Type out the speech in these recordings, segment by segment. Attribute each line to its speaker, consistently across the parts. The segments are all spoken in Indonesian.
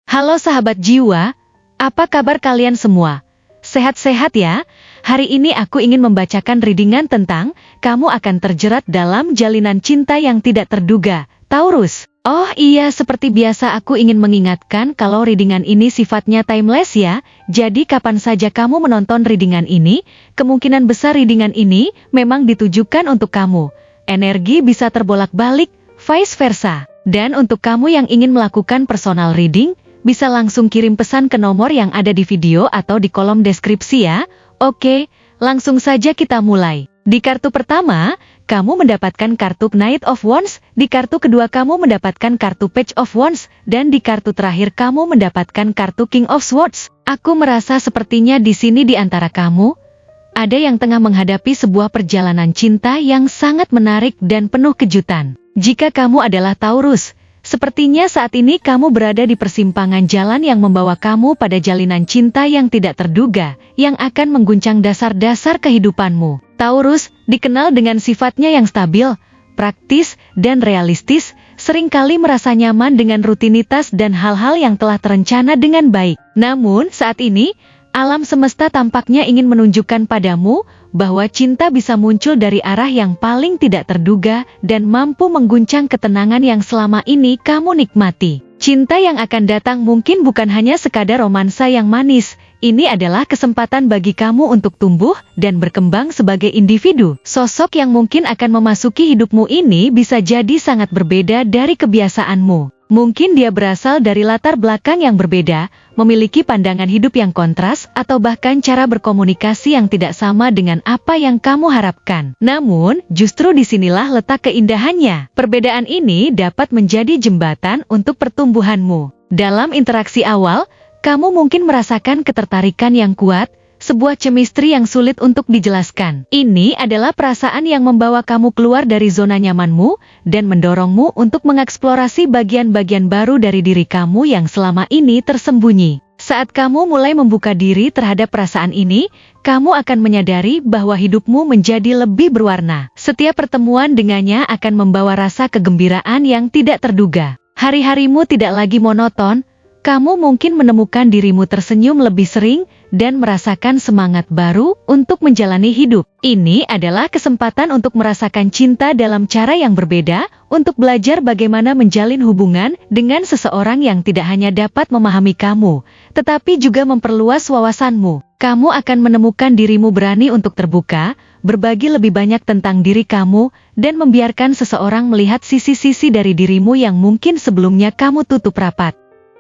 Speaker 1: Halo sahabat jiwa, apa kabar kalian semua? Sehat-sehat ya? Hari ini aku ingin membacakan readingan tentang kamu akan terjerat dalam jalinan cinta yang tidak terduga, Taurus. Oh iya, seperti biasa aku ingin mengingatkan kalau readingan ini sifatnya timeless ya, jadi kapan saja kamu menonton readingan ini, kemungkinan besar readingan ini memang ditujukan untuk kamu. Energi bisa terbolak-balik, vice versa. Dan untuk kamu yang ingin melakukan personal reading, bisa langsung kirim pesan ke nomor yang ada di video atau di kolom deskripsi ya. Oke, langsung saja kita mulai. Di kartu pertama, kamu mendapatkan kartu Knight of Wands, di kartu kedua kamu mendapatkan kartu Page of Wands, dan di kartu terakhir kamu mendapatkan kartu King of Swords. Aku merasa sepertinya di sini di antara kamu, ada yang tengah menghadapi sebuah perjalanan cinta yang sangat menarik dan penuh kejutan. Jika kamu adalah Taurus, sepertinya saat ini kamu berada di persimpangan jalan yang membawa kamu pada jalinan cinta yang tidak terduga, yang akan mengguncang dasar-dasar kehidupanmu. Taurus dikenal dengan sifatnya yang stabil, praktis, dan realistis, seringkali merasa nyaman dengan rutinitas dan hal-hal yang telah terencana dengan baik. Namun saat ini, alam semesta tampaknya ingin menunjukkan padamu bahwa cinta bisa muncul dari arah yang paling tidak terduga dan mampu mengguncang ketenangan yang selama ini kamu nikmati. Cinta yang akan datang mungkin bukan hanya sekadar romansa yang manis, ini adalah kesempatan bagi kamu untuk tumbuh dan berkembang sebagai individu. Sosok yang mungkin akan memasuki hidupmu ini bisa jadi sangat berbeda dari kebiasaanmu. Mungkin dia berasal dari latar belakang yang berbeda, memiliki pandangan hidup yang kontras, atau bahkan cara berkomunikasi yang tidak sama dengan apa yang kamu harapkan. Namun, justru disinilah letak keindahannya. Perbedaan ini dapat menjadi jembatan untuk pertumbuhanmu. Dalam interaksi awal, kamu mungkin merasakan ketertarikan yang kuat, sebuah chemistry yang sulit untuk dijelaskan. Ini adalah perasaan yang membawa kamu keluar dari zona nyamanmu dan mendorongmu untuk mengeksplorasi bagian-bagian baru dari diri kamu yang selama ini tersembunyi. Saat kamu mulai membuka diri terhadap perasaan ini, kamu akan menyadari bahwa hidupmu menjadi lebih berwarna. Setiap pertemuan dengannya akan membawa rasa kegembiraan yang tidak terduga. Hari-harimu tidak lagi monoton. Kamu mungkin menemukan dirimu tersenyum lebih sering dan merasakan semangat baru untuk menjalani hidup. Ini adalah kesempatan untuk merasakan cinta dalam cara yang berbeda, untuk belajar bagaimana menjalin hubungan dengan seseorang yang tidak hanya dapat memahami kamu, tetapi juga memperluas wawasanmu. Kamu akan menemukan dirimu berani untuk terbuka, berbagi lebih banyak tentang diri kamu, dan membiarkan seseorang melihat sisi-sisi dari dirimu yang mungkin sebelumnya kamu tutup rapat.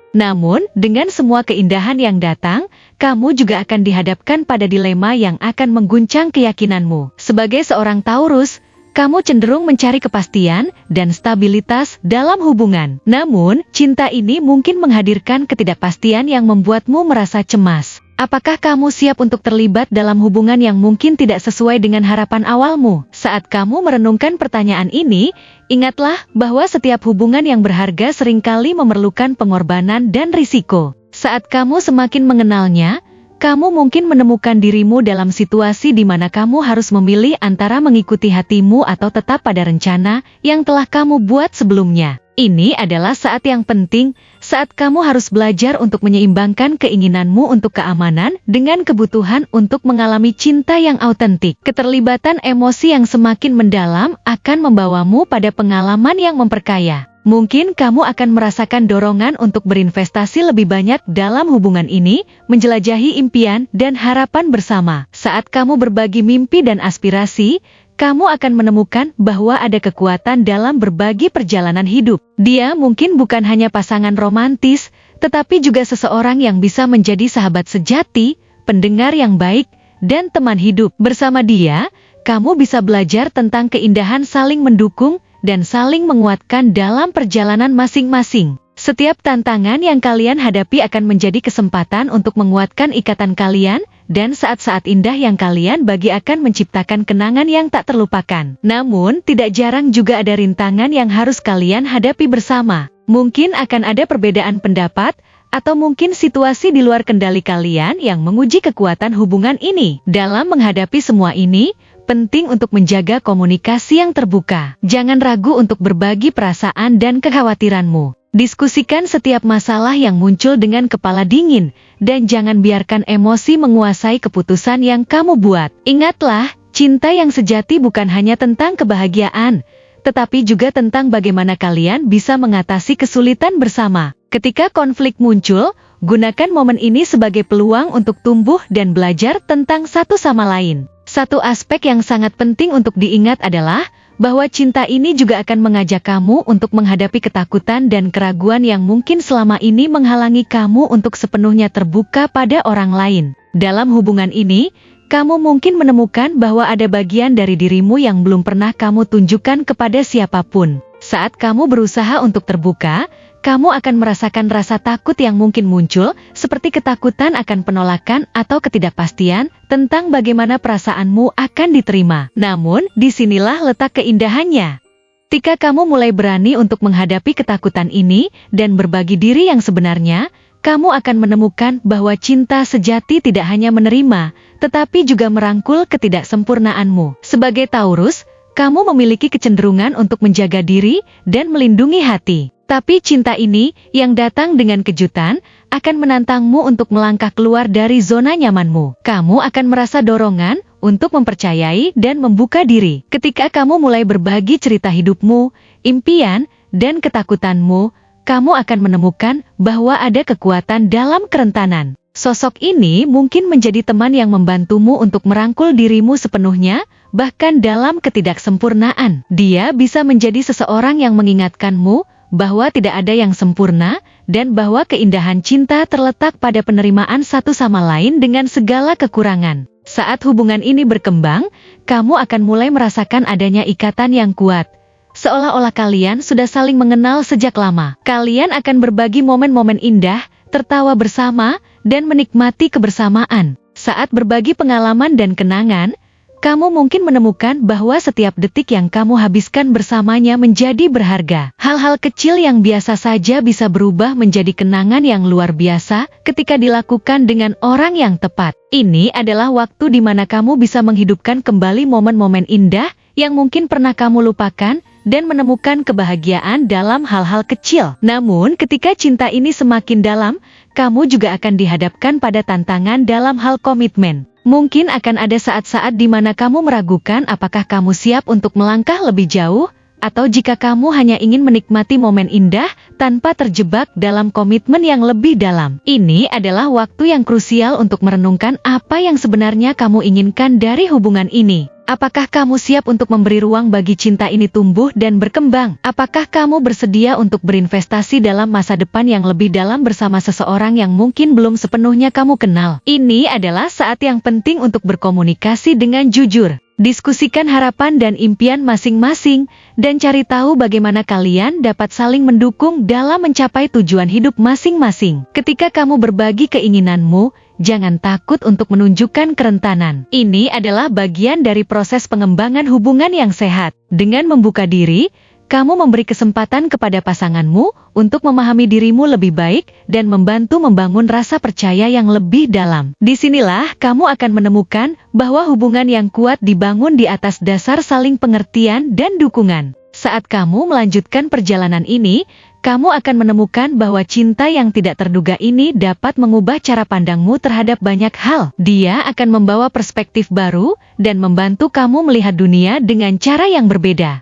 Speaker 1: Namun, dengan semua keindahan yang datang, kamu juga akan dihadapkan pada dilema yang akan mengguncang keyakinanmu. Sebagai seorang Taurus, kamu cenderung mencari kepastian dan stabilitas dalam hubungan. Namun, cinta ini mungkin menghadirkan ketidakpastian yang membuatmu merasa cemas. Apakah kamu siap untuk terlibat dalam hubungan yang mungkin tidak sesuai dengan harapan awalmu? Saat kamu merenungkan pertanyaan ini, ingatlah bahwa setiap hubungan yang berharga seringkali memerlukan pengorbanan dan risiko. Saat kamu semakin mengenalnya, kamu mungkin menemukan dirimu dalam situasi di mana kamu harus memilih antara mengikuti hatimu atau tetap pada rencana yang telah kamu buat sebelumnya. Ini adalah saat yang penting, saat kamu harus belajar untuk menyeimbangkan keinginanmu untuk keamanan dengan kebutuhan untuk mengalami cinta yang autentik. Keterlibatan emosi yang semakin mendalam akan membawamu pada pengalaman yang memperkaya. Mungkin kamu akan merasakan dorongan untuk berinvestasi lebih banyak dalam hubungan ini, menjelajahi impian dan harapan bersama. Saat kamu berbagi mimpi dan aspirasi, kamu akan menemukan bahwa ada kekuatan dalam berbagi perjalanan hidup. Dia mungkin bukan hanya pasangan romantis, tetapi juga seseorang yang bisa menjadi sahabat sejati, pendengar yang baik, dan teman hidup. Bersama dia, kamu bisa belajar tentang keindahan saling mendukung dan saling menguatkan dalam perjalanan masing-masing. Setiap tantangan yang kalian hadapi akan menjadi kesempatan untuk menguatkan ikatan kalian, dan saat-saat indah yang kalian bagi akan menciptakan kenangan yang tak terlupakan. Namun, tidak jarang juga ada rintangan yang harus kalian hadapi bersama. Mungkin akan ada perbedaan pendapat, atau mungkin situasi di luar kendali kalian yang menguji kekuatan hubungan ini. Dalam menghadapi semua ini, penting untuk menjaga komunikasi yang terbuka. Jangan ragu untuk berbagi perasaan dan kekhawatiranmu. Diskusikan setiap masalah yang muncul dengan kepala dingin, dan jangan biarkan emosi menguasai keputusan yang kamu buat. Ingatlah, cinta yang sejati bukan hanya tentang kebahagiaan, tetapi juga tentang bagaimana kalian bisa mengatasi kesulitan bersama. Ketika konflik muncul, gunakan momen ini sebagai peluang untuk tumbuh dan belajar tentang satu sama lain. Satu aspek yang sangat penting untuk diingat adalah bahwa cinta ini juga akan mengajak kamu untuk menghadapi ketakutan dan keraguan yang mungkin selama ini menghalangi kamu untuk sepenuhnya terbuka pada orang lain. Dalam hubungan ini, kamu mungkin menemukan bahwa ada bagian dari dirimu yang belum pernah kamu tunjukkan kepada siapapun. Saat kamu berusaha untuk terbuka, kamu akan merasakan rasa takut yang mungkin muncul, seperti ketakutan akan penolakan atau ketidakpastian tentang bagaimana perasaanmu akan diterima. Namun, disinilah letak keindahannya. Ketika kamu mulai berani untuk menghadapi ketakutan ini dan berbagi diri yang sebenarnya, kamu akan menemukan bahwa cinta sejati tidak hanya menerima, tetapi juga merangkul ketidaksempurnaanmu. Sebagai Taurus, kamu memiliki kecenderungan untuk menjaga diri dan melindungi hati. Tapi cinta ini, yang datang dengan kejutan, akan menantangmu untuk melangkah keluar dari zona nyamanmu. Kamu akan merasa dorongan untuk mempercayai dan membuka diri. Ketika kamu mulai berbagi cerita hidupmu, impian, dan ketakutanmu, kamu akan menemukan bahwa ada kekuatan dalam kerentanan. Sosok ini mungkin menjadi teman yang membantumu untuk merangkul dirimu sepenuhnya, bahkan dalam ketidaksempurnaan. Dia bisa menjadi seseorang yang mengingatkanmu bahwa tidak ada yang sempurna, dan bahwa keindahan cinta terletak pada penerimaan satu sama lain dengan segala kekurangan. Saat hubungan ini berkembang, kamu akan mulai merasakan adanya ikatan yang kuat. Seolah-olah kalian sudah saling mengenal sejak lama. Kalian akan berbagi momen-momen indah, tertawa bersama, dan menikmati kebersamaan. Saat berbagi pengalaman dan kenangan, kamu mungkin menemukan bahwa setiap detik yang kamu habiskan bersamanya menjadi berharga. Hal-hal kecil yang biasa saja bisa berubah menjadi kenangan yang luar biasa ketika dilakukan dengan orang yang tepat. Ini adalah waktu di mana kamu bisa menghidupkan kembali momen-momen indah yang mungkin pernah kamu lupakan dan menemukan kebahagiaan dalam hal-hal kecil. Namun, ketika cinta ini semakin dalam, kamu juga akan dihadapkan pada tantangan dalam hal komitmen. Mungkin akan ada saat-saat di mana kamu meragukan apakah kamu siap untuk melangkah lebih jauh, atau jika kamu hanya ingin menikmati momen indah tanpa terjebak dalam komitmen yang lebih dalam. Ini adalah waktu yang krusial untuk merenungkan apa yang sebenarnya kamu inginkan dari hubungan ini. Apakah kamu siap untuk memberi ruang bagi cinta ini tumbuh dan berkembang? Apakah kamu bersedia untuk berinvestasi dalam masa depan yang lebih dalam bersama seseorang yang mungkin belum sepenuhnya kamu kenal? Ini adalah saat yang penting untuk berkomunikasi dengan jujur. Diskusikan harapan dan impian masing-masing, dan cari tahu bagaimana kalian dapat saling mendukung dalam mencapai tujuan hidup masing-masing. Ketika kamu berbagi keinginanmu, jangan takut untuk menunjukkan kerentanan. Ini adalah bagian dari proses pengembangan hubungan yang sehat. Dengan membuka diri, kamu memberi kesempatan kepada pasanganmu untuk memahami dirimu lebih baik dan membantu membangun rasa percaya yang lebih dalam. Disinilah kamu akan menemukan bahwa hubungan yang kuat dibangun di atas dasar saling pengertian dan dukungan. Saat kamu melanjutkan perjalanan ini, kamu akan menemukan bahwa cinta yang tidak terduga ini dapat mengubah cara pandangmu terhadap banyak hal. Dia akan membawa perspektif baru dan membantu kamu melihat dunia dengan cara yang berbeda.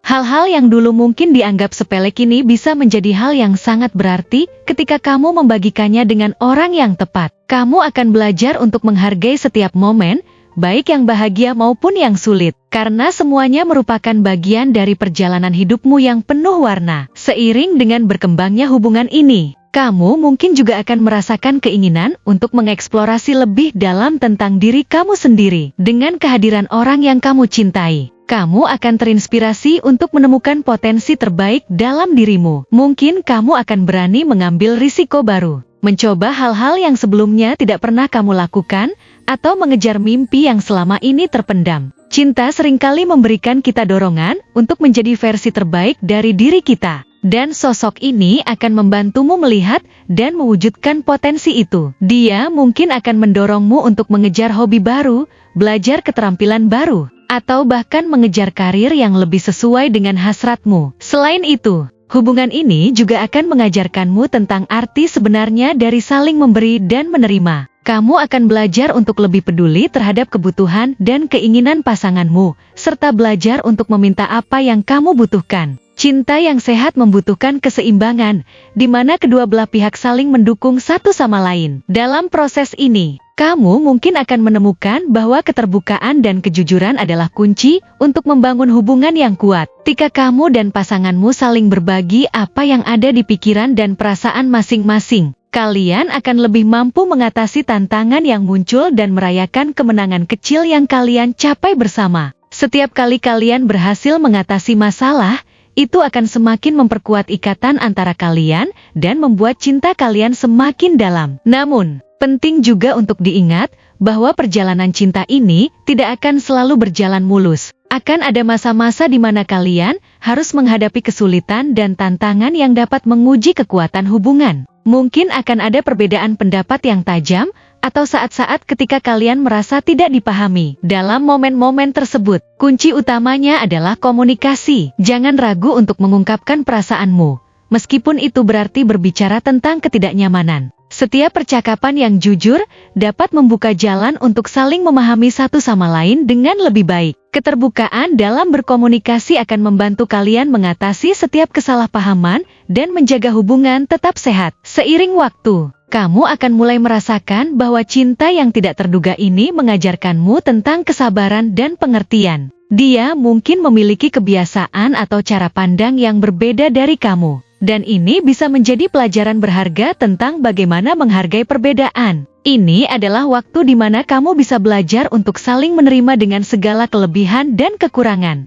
Speaker 1: Hal-hal yang dulu mungkin dianggap sepele kini bisa menjadi hal yang sangat berarti ketika kamu membagikannya dengan orang yang tepat. Kamu akan belajar untuk menghargai setiap momen, baik yang bahagia maupun yang sulit, karena semuanya merupakan bagian dari perjalanan hidupmu yang penuh warna. Seiring dengan berkembangnya hubungan ini, kamu mungkin juga akan merasakan keinginan untuk mengeksplorasi lebih dalam tentang diri kamu sendiri. Dengan kehadiran orang yang kamu cintai, kamu akan terinspirasi untuk menemukan potensi terbaik dalam dirimu. Mungkin kamu akan berani mengambil risiko baru, mencoba hal-hal yang sebelumnya tidak pernah kamu lakukan, atau mengejar mimpi yang selama ini terpendam. Cinta seringkali memberikan kita dorongan untuk menjadi versi terbaik dari diri kita. Dan sosok ini akan membantumu melihat dan mewujudkan potensi itu. Dia mungkin akan mendorongmu untuk mengejar hobi baru, belajar keterampilan baru, atau bahkan mengejar karir yang lebih sesuai dengan hasratmu. Selain itu, Hubungan ini juga akan mengajarkanmu tentang arti sebenarnya dari saling memberi dan menerima. Kamu akan belajar untuk lebih peduli terhadap kebutuhan dan keinginan pasanganmu, serta belajar untuk meminta apa yang kamu butuhkan. Cinta yang sehat membutuhkan keseimbangan, di mana kedua belah pihak saling mendukung satu sama lain. Dalam proses ini, kamu mungkin akan menemukan bahwa keterbukaan dan kejujuran adalah kunci untuk membangun hubungan yang kuat. Ketika kamu dan pasanganmu saling berbagi apa yang ada di pikiran dan perasaan masing-masing, kalian akan lebih mampu mengatasi tantangan yang muncul dan merayakan kemenangan kecil yang kalian capai bersama. Setiap kali kalian berhasil mengatasi masalah, itu akan semakin memperkuat ikatan antara kalian dan membuat cinta kalian semakin dalam. Namun, penting juga untuk diingat bahwa perjalanan cinta ini tidak akan selalu berjalan mulus. Akan ada masa-masa di mana kalian harus menghadapi kesulitan dan tantangan yang dapat menguji kekuatan hubungan. Mungkin akan ada perbedaan pendapat yang tajam, atau saat-saat ketika kalian merasa tidak dipahami. Dalam momen-momen tersebut, kunci utamanya adalah komunikasi. Jangan ragu untuk mengungkapkan perasaanmu, meskipun itu berarti berbicara tentang ketidaknyamanan. Setiap percakapan yang jujur dapat membuka jalan untuk saling memahami satu sama lain dengan lebih baik. Keterbukaan dalam berkomunikasi akan membantu kalian mengatasi setiap kesalahpahaman dan menjaga hubungan tetap sehat. Seiring waktu, kamu akan mulai merasakan bahwa cinta yang tidak terduga ini mengajarkanmu tentang kesabaran dan pengertian. Dia mungkin memiliki kebiasaan atau cara pandang yang berbeda dari kamu, dan ini bisa menjadi pelajaran berharga tentang bagaimana menghargai perbedaan. Ini adalah waktu di mana kamu bisa belajar untuk saling menerima dengan segala kelebihan dan kekurangan.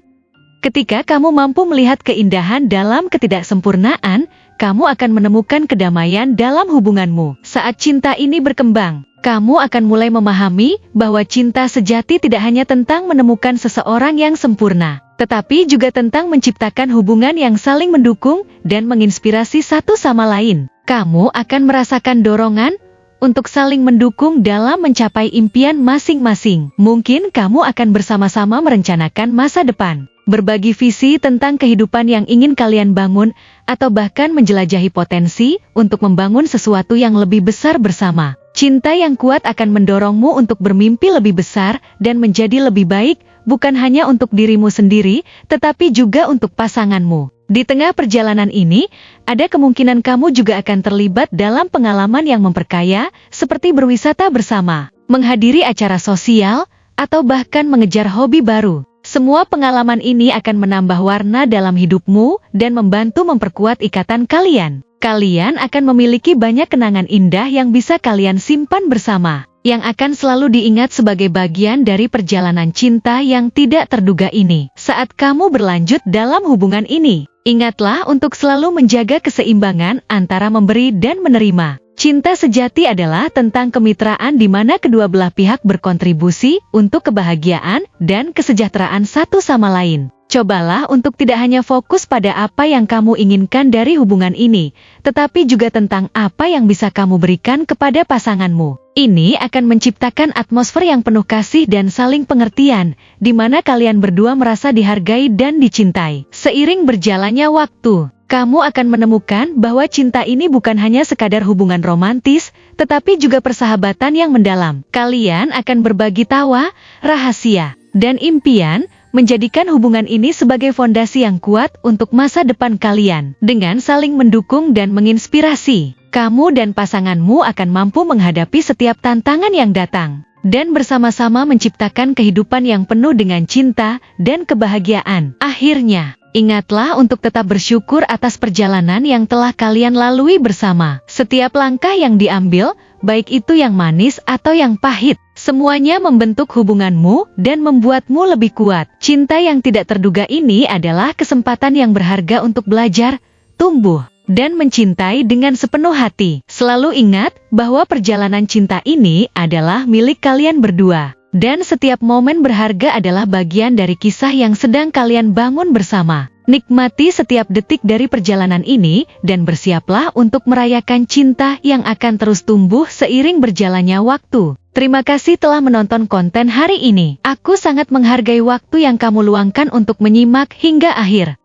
Speaker 1: Ketika kamu mampu melihat keindahan dalam ketidaksempurnaan, kamu akan menemukan kedamaian dalam hubunganmu. Saat cinta ini berkembang, kamu akan mulai memahami bahwa cinta sejati tidak hanya tentang menemukan seseorang yang sempurna, tetapi juga tentang menciptakan hubungan yang saling mendukung dan menginspirasi satu sama lain. Kamu akan merasakan dorongan untuk saling mendukung dalam mencapai impian masing-masing. Mungkin kamu akan bersama-sama merencanakan masa depan, berbagi visi tentang kehidupan yang ingin kalian bangun, atau bahkan menjelajahi potensi untuk membangun sesuatu yang lebih besar bersama. Cinta yang kuat akan mendorongmu untuk bermimpi lebih besar dan menjadi lebih baik, bukan hanya untuk dirimu sendiri, tetapi juga untuk pasanganmu. Di tengah perjalanan ini, ada kemungkinan kamu juga akan terlibat dalam pengalaman yang memperkaya, seperti berwisata bersama, menghadiri acara sosial, atau bahkan mengejar hobi baru. Semua pengalaman ini akan menambah warna dalam hidupmu dan membantu memperkuat ikatan kalian. Kalian akan memiliki banyak kenangan indah yang bisa kalian simpan bersama, yang akan selalu diingat sebagai bagian dari perjalanan cinta yang tidak terduga ini. Saat kamu berlanjut dalam hubungan ini, ingatlah untuk selalu menjaga keseimbangan antara memberi dan menerima. Cinta sejati adalah tentang kemitraan di mana kedua belah pihak berkontribusi untuk kebahagiaan dan kesejahteraan satu sama lain. Cobalah untuk tidak hanya fokus pada apa yang kamu inginkan dari hubungan ini, tetapi juga tentang apa yang bisa kamu berikan kepada pasanganmu. Ini akan menciptakan atmosfer yang penuh kasih dan saling pengertian, di mana kalian berdua merasa dihargai dan dicintai. Seiring berjalannya waktu, kamu akan menemukan bahwa cinta ini bukan hanya sekadar hubungan romantis, tetapi juga persahabatan yang mendalam. Kalian akan berbagi tawa, rahasia, dan impian, menjadikan hubungan ini sebagai fondasi yang kuat untuk masa depan kalian. Dengan saling mendukung dan menginspirasi, kamu dan pasanganmu akan mampu menghadapi setiap tantangan yang datang, dan bersama-sama menciptakan kehidupan yang penuh dengan cinta dan kebahagiaan. Akhirnya, ingatlah untuk tetap bersyukur atas perjalanan yang telah kalian lalui bersama. Setiap langkah yang diambil, baik itu yang manis atau yang pahit, semuanya membentuk hubunganmu dan membuatmu lebih kuat. Cinta yang tidak terduga ini adalah kesempatan yang berharga untuk belajar, tumbuh, dan mencintai dengan sepenuh hati. Selalu ingat bahwa perjalanan cinta ini adalah milik kalian berdua, dan setiap momen berharga adalah bagian dari kisah yang sedang kalian bangun bersama. Nikmati setiap detik dari perjalanan ini dan bersiaplah untuk merayakan cinta yang akan terus tumbuh seiring berjalannya waktu. Terima kasih telah menonton konten hari ini. Aku sangat menghargai waktu yang kamu luangkan untuk menyimak hingga akhir.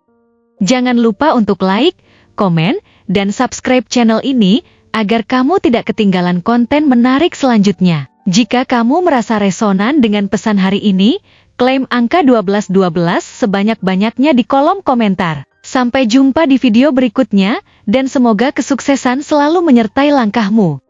Speaker 1: Jangan lupa untuk like, komen, dan subscribe channel ini, agar kamu tidak ketinggalan konten menarik selanjutnya. Jika kamu merasa resonan dengan pesan hari ini, klaim angka 1212 sebanyak-banyaknya di kolom komentar. Sampai jumpa di video berikutnya, dan semoga kesuksesan selalu menyertai langkahmu.